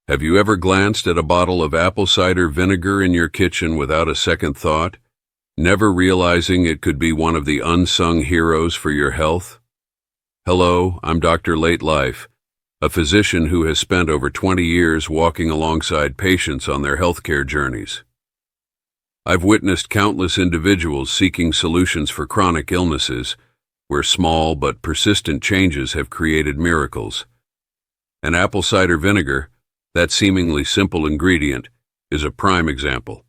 Have you ever glanced at a bottle of apple cider vinegar in your kitchen without a second thought, never realizing it could be one of the unsung heroes for your health? Hello, I'm Dr. Late Life, a physician who has spent over 20 years walking alongside patients on their healthcare journeys. I've witnessed countless individuals seeking solutions for chronic illnesses, where small but persistent changes have created miracles. And apple cider vinegar, that seemingly simple ingredient, is a prime example.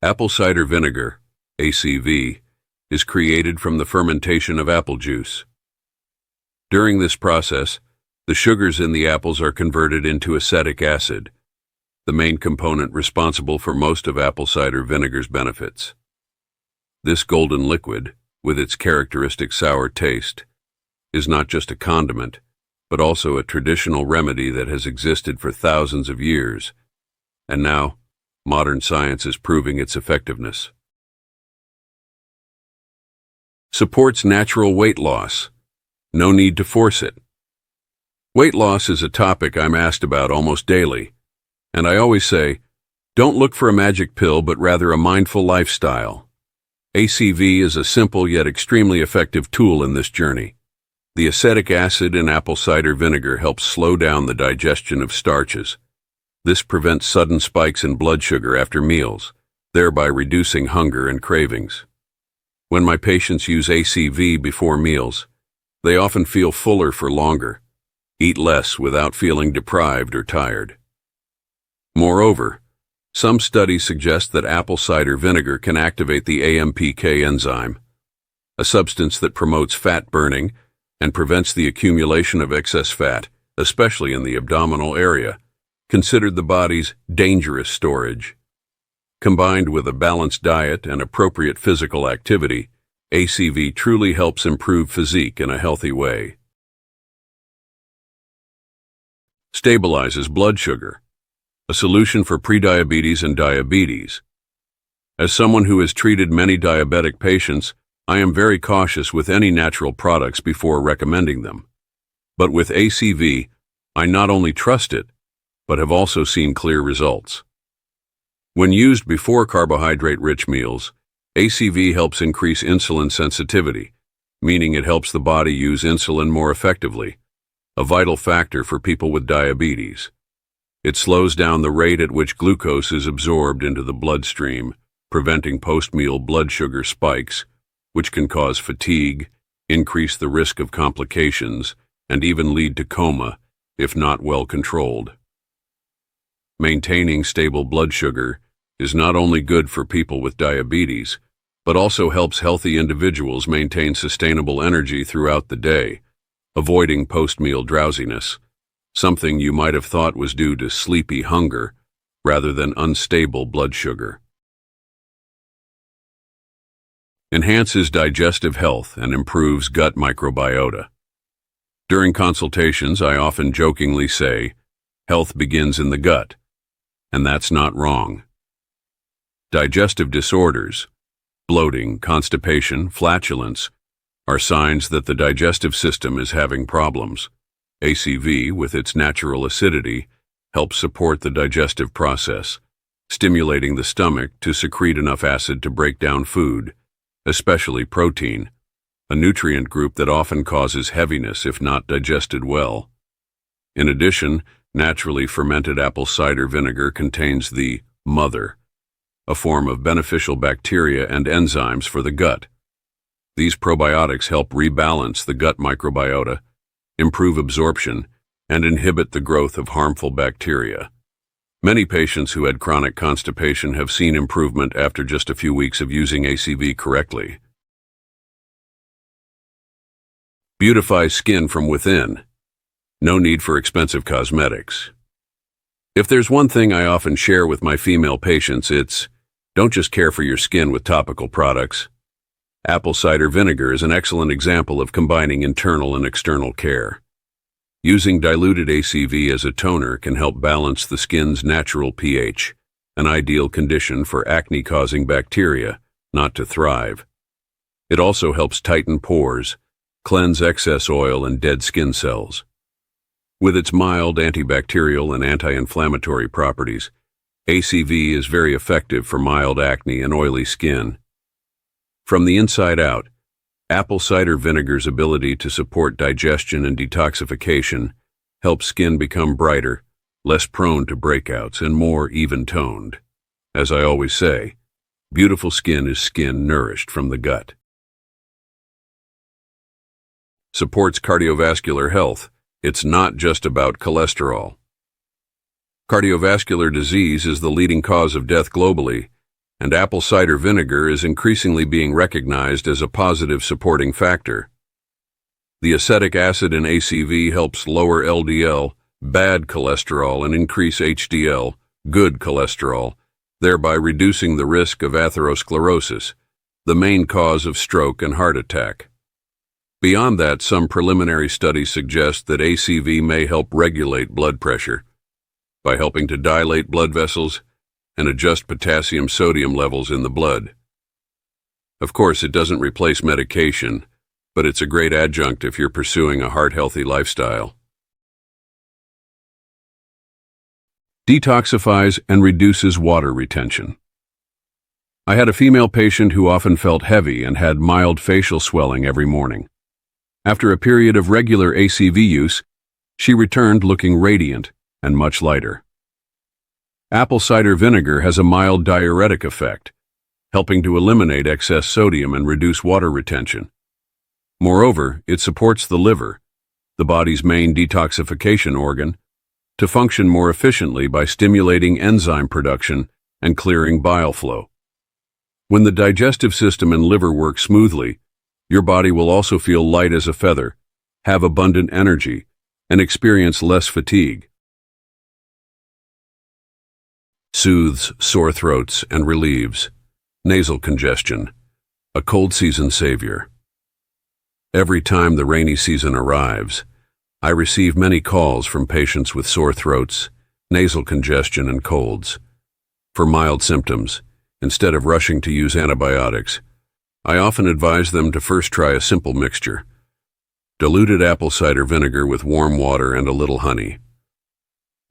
Apple cider vinegar, ACV, is created from the fermentation of apple juice. During this process, the sugars in the apples are converted into acetic acid, the main component responsible for most of apple cider vinegar's benefits. This golden liquid, with its characteristic sour taste, is not just a condiment, but also a traditional remedy that has existed for thousands of years, and now, modern science is proving its effectiveness. Supports natural weight loss. No need to force it. Weight loss is a topic I'm asked about almost daily, and I always say, don't look for a magic pill, but rather a mindful lifestyle. ACV is a simple yet extremely effective tool in this journey. The acetic acid in apple cider vinegar helps slow down the digestion of starches. This prevents sudden spikes in blood sugar after meals, thereby reducing hunger and cravings. When my patients use ACV before meals, they often feel fuller for longer, eat less without feeling deprived or tired. Moreover, some studies suggest that apple cider vinegar can activate the AMPK enzyme, a substance that promotes fat burning and prevents the accumulation of excess fat, especially in the abdominal area, considered the body's dangerous storage. Combined with a balanced diet and appropriate physical activity, ACV truly helps improve physique in a healthy way. Stabilizes blood sugar. A solution for prediabetes and diabetes. As someone who has treated many diabetic patients, I am very cautious with any natural products before recommending them. But with ACV, I not only trust it, but have also seen clear results. When used before carbohydrate-rich meals, ACV helps increase insulin sensitivity, meaning it helps the body use insulin more effectively, a vital factor for people with diabetes. It slows down the rate at which glucose is absorbed into the bloodstream, preventing post-meal blood sugar spikes, which can cause fatigue, increase the risk of complications, and even lead to coma if not well controlled. Maintaining stable blood sugar is not only good for people with diabetes, but also helps healthy individuals maintain sustainable energy throughout the day, avoiding post-meal drowsiness, something you might have thought was due to sleepy hunger rather than unstable blood sugar. Enhances digestive health and improves gut microbiota. During consultations, I often jokingly say, health begins in the gut, and that's not wrong. Digestive disorders, bloating, constipation, flatulence, are signs that the digestive system is having problems. ACV, with its natural acidity, helps support the digestive process, stimulating the stomach to secrete enough acid to break down food, especially protein, a nutrient group that often causes heaviness if not digested well. In addition, naturally fermented apple cider vinegar contains the mother, a form of beneficial bacteria and enzymes for the gut. These probiotics help rebalance the gut microbiota, improve absorption, and inhibit the growth of harmful bacteria. Many patients who had chronic constipation have seen improvement after just a few weeks of using ACV correctly. Beautifies skin from within. No need for expensive cosmetics. If there's one thing I often share with my female patients, it's, don't just care for your skin with topical products. Apple cider vinegar is an excellent example of combining internal and external care. Using diluted ACV as a toner can help balance the skin's natural pH, an ideal condition for acne-causing bacteria not to thrive. It also helps tighten pores, cleanse excess oil and dead skin cells. With its mild antibacterial and anti-inflammatory properties, ACV is very effective for mild acne and oily skin. From the inside out, apple cider vinegar's ability to support digestion and detoxification helps skin become brighter, less prone to breakouts, and more even-toned. As I always say, beautiful skin is skin nourished from the gut. Supports cardiovascular health. It's not just about cholesterol. Cardiovascular disease is the leading cause of death globally, and apple cider vinegar is increasingly being recognized as a positive supporting factor. The acetic acid in ACV helps lower LDL, bad cholesterol, and increase HDL, good cholesterol, thereby reducing the risk of atherosclerosis, the main cause of stroke and heart attack. Beyond that, some preliminary studies suggest that ACV may help regulate blood pressure by helping to dilate blood vessels and adjust potassium-sodium levels in the blood. Of course, it doesn't replace medication, but it's a great adjunct if you're pursuing a heart-healthy lifestyle. Detoxifies and reduces water retention. I had a female patient who often felt heavy and had mild facial swelling every morning. After a period of regular ACV use, she returned looking radiant and much lighter. Apple cider vinegar has a mild diuretic effect, helping to eliminate excess sodium and reduce water retention. Moreover, it supports the liver, the body's main detoxification organ, to function more efficiently by stimulating enzyme production and clearing bile flow. When the digestive system and liver work smoothly, your body will also feel light as a feather, have abundant energy, and experience less fatigue. Soothes sore throats and relieves nasal congestion, a cold season savior. Every time the rainy season arrives, I receive many calls from patients with sore throats, nasal congestion, and colds. For mild symptoms, instead of rushing to use antibiotics, I often advise them to first try a simple mixture: diluted apple cider vinegar with warm water and a little honey.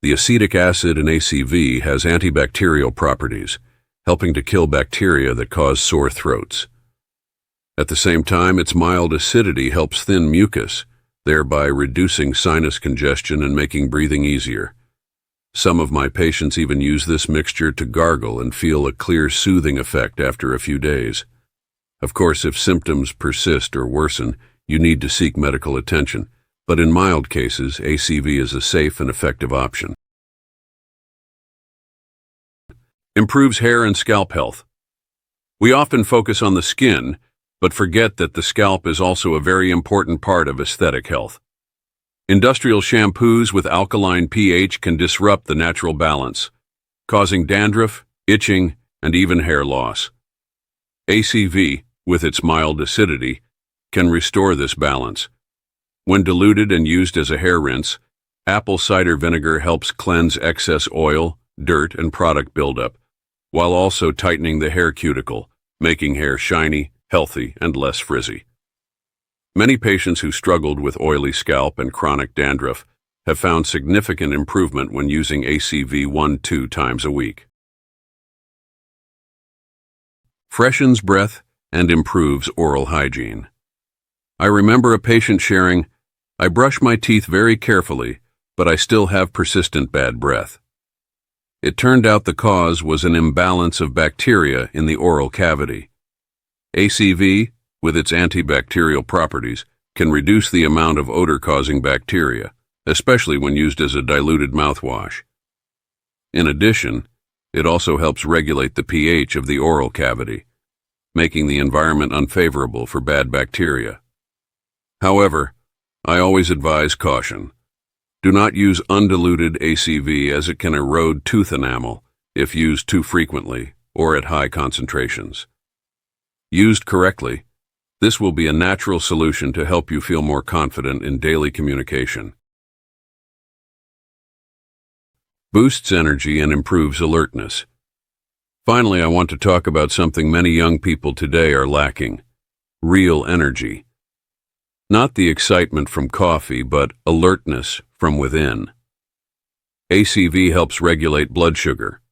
The acetic acid in ACV has antibacterial properties, helping to kill bacteria that cause sore throats. At the same time, its mild acidity helps thin mucus, thereby reducing sinus congestion and making breathing easier. Some of my patients even use this mixture to gargle and feel a clear soothing effect after a few days. Of course, if symptoms persist or worsen, you need to seek medical attention, but in mild cases, ACV is a safe and effective option. Improves hair and scalp health. We often focus on the skin, but forget that the scalp is also a very important part of aesthetic health. Industrial shampoos with alkaline pH can disrupt the natural balance, causing dandruff, itching, and even hair loss. ACV, with its mild acidity, can restore this balance. When diluted and used as a hair rinse, apple cider vinegar helps cleanse excess oil, dirt, and product buildup, while also tightening the hair cuticle, making hair shiny, healthy, and less frizzy. Many patients who struggled with oily scalp and chronic dandruff have found significant improvement when using ACV 1-2 times a week. Freshens breath and improves oral hygiene. I remember a patient sharing, "I brush my teeth very carefully, but I still have persistent bad breath." It turned out the cause was an imbalance of bacteria in the oral cavity. ACV, with its antibacterial properties, can reduce the amount of odor-causing bacteria, especially when used as a diluted mouthwash. In addition, it also helps regulate the pH of the oral cavity, making the environment unfavorable for bad bacteria. However, I always advise caution. Do not use undiluted ACV as it can erode tooth enamel if used too frequently or at high concentrations. Used correctly, this will be a natural solution to help you feel more confident in daily communication. Boosts energy and improves alertness. Finally, I want to talk about something many young people today are lacking: real energy. Not the excitement from coffee, but alertness from within. ACV helps regulate blood sugar,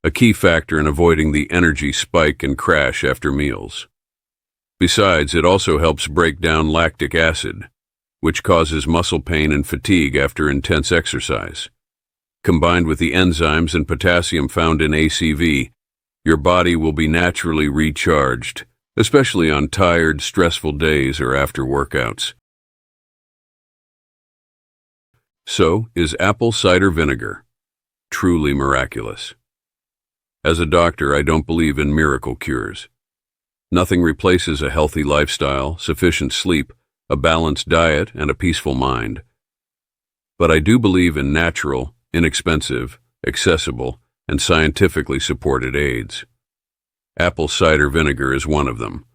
a key factor in avoiding the energy spike and crash after meals. Besides, it also helps break down lactic acid, which causes muscle pain and fatigue after intense exercise. Combined with the enzymes and potassium found in ACV, your body will be naturally recharged, especially on tired, stressful days or after workouts. So, is apple cider vinegar truly miraculous? As a doctor, I don't believe in miracle cures. Nothing replaces a healthy lifestyle, sufficient sleep, a balanced diet, and a peaceful mind. But I do believe in natural, inexpensive, accessible, and scientifically supported aids. Apple cider vinegar is one of them.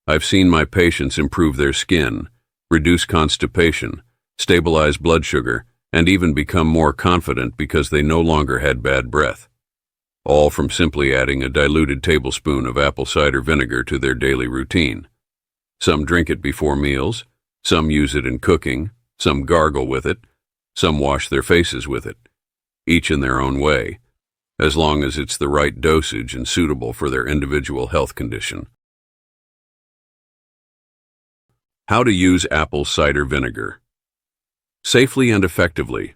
I've seen my patients improve their skin, reduce constipation, stabilize blood sugar, and even become more confident because they no longer had bad breath. All from simply adding a diluted tablespoon of apple cider vinegar to their daily routine. Some drink it before meals, some use it in cooking, some gargle with it, some wash their faces with it, each in their own way, as long as it's the right dosage and suitable for their individual health condition. How to use apple cider vinegar safely and effectively.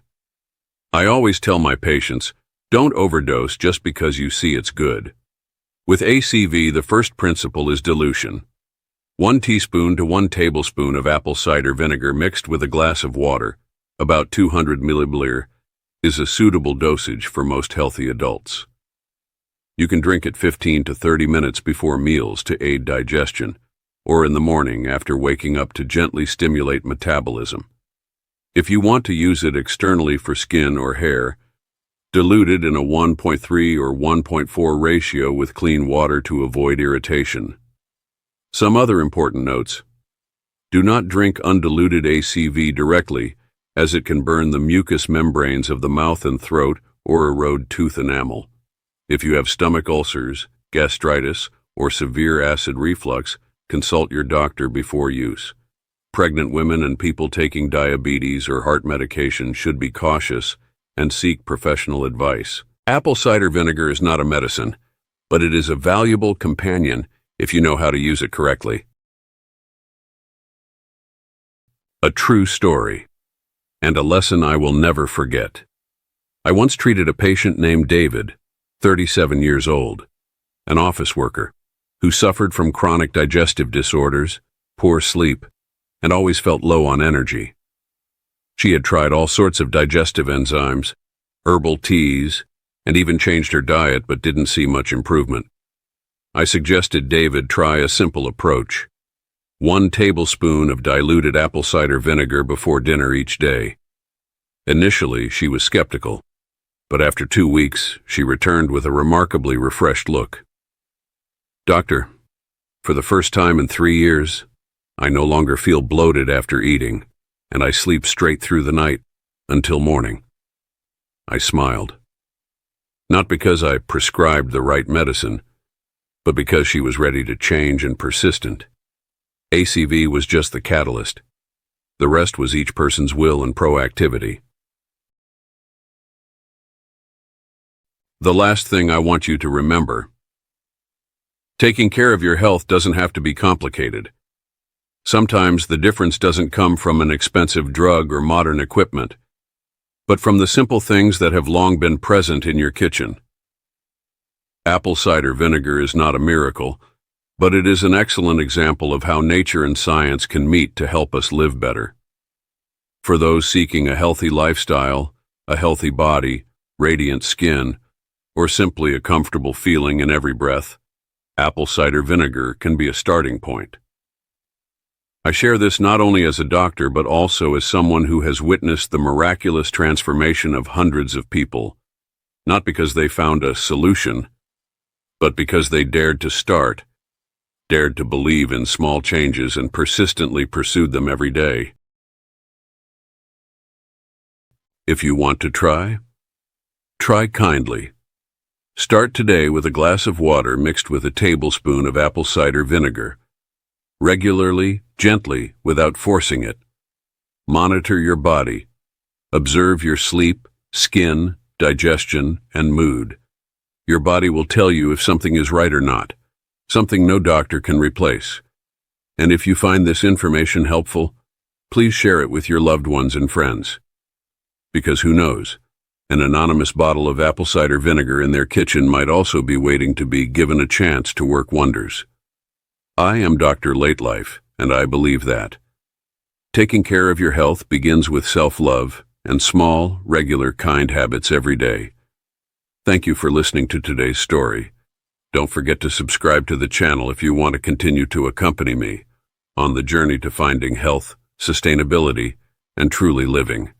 I always tell my patients, don't overdose just because you see it's good. With ACV, the first principle is dilution. 1 teaspoon to 1 tablespoon of apple cider vinegar mixed with a glass of water, about 200 milliliters, is a suitable dosage for most healthy adults. You can drink it 15 to 30 minutes before meals to aid digestion, or in the morning after waking up to gently stimulate metabolism. If you want to use it externally for skin or hair, dilute it in a 1.3 or 1.4 ratio with clean water to avoid irritation. Some other important notes. Do not drink undiluted ACV directly, as it can burn the mucous membranes of the mouth and throat or erode tooth enamel. If you have stomach ulcers, gastritis, or severe acid reflux, consult your doctor before use. Pregnant women and people taking diabetes or heart medication should be cautious and seek professional advice. Apple cider vinegar is not a medicine, but it is a valuable companion if you know how to use it correctly. A true story, and a lesson I will never forget. I once treated a patient named David, 37 years old, an office worker, who suffered from chronic digestive disorders, poor sleep, and always felt low on energy. She had tried all sorts of digestive enzymes, herbal teas, and even changed her diet but didn't see much improvement. I suggested David try a simple approach. 1 tablespoon of diluted apple cider vinegar before dinner each day. Initially, she was skeptical, but after 2 weeks, she returned with a remarkably refreshed look. Doctor, for the first time in 3 years, I no longer feel bloated after eating, and I sleep straight through the night until morning. I smiled. Not because I prescribed the right medicine, but because she was ready to change and persistent. ACV was just the catalyst. The rest was each person's will and proactivity. The last thing I want you to remember: taking care of your health doesn't have to be complicated. Sometimes the difference doesn't come from an expensive drug or modern equipment, but from the simple things that have long been present in your kitchen. Apple cider vinegar is not a miracle, but it is an excellent example of how nature and science can meet to help us live better. For those seeking a healthy lifestyle, a healthy body, radiant skin, or simply a comfortable feeling in every breath, apple cider vinegar can be a starting point. I share this not only as a doctor but also as someone who has witnessed the miraculous transformation of hundreds of people, not because they found a solution, but because they dared to start, dared to believe in small changes and persistently pursued them every day. If you want to try kindly. Start today with a glass of water mixed with a tablespoon of apple cider vinegar. Regularly, gently, without forcing it. Monitor your body. Observe your sleep, skin, digestion, and mood. Your body will tell you if something is right or not, something no doctor can replace. And if you find this information helpful, please share it with your loved ones and friends. Because who knows, an anonymous bottle of apple cider vinegar in their kitchen might also be waiting to be given a chance to work wonders. I am Dr. Late Life, and I believe that. Taking care of your health begins with self-love and small, regular, kind habits every day. Thank you for listening to today's story. Don't forget to subscribe to the channel if you want to continue to accompany me on the journey to finding health, sustainability, and truly living.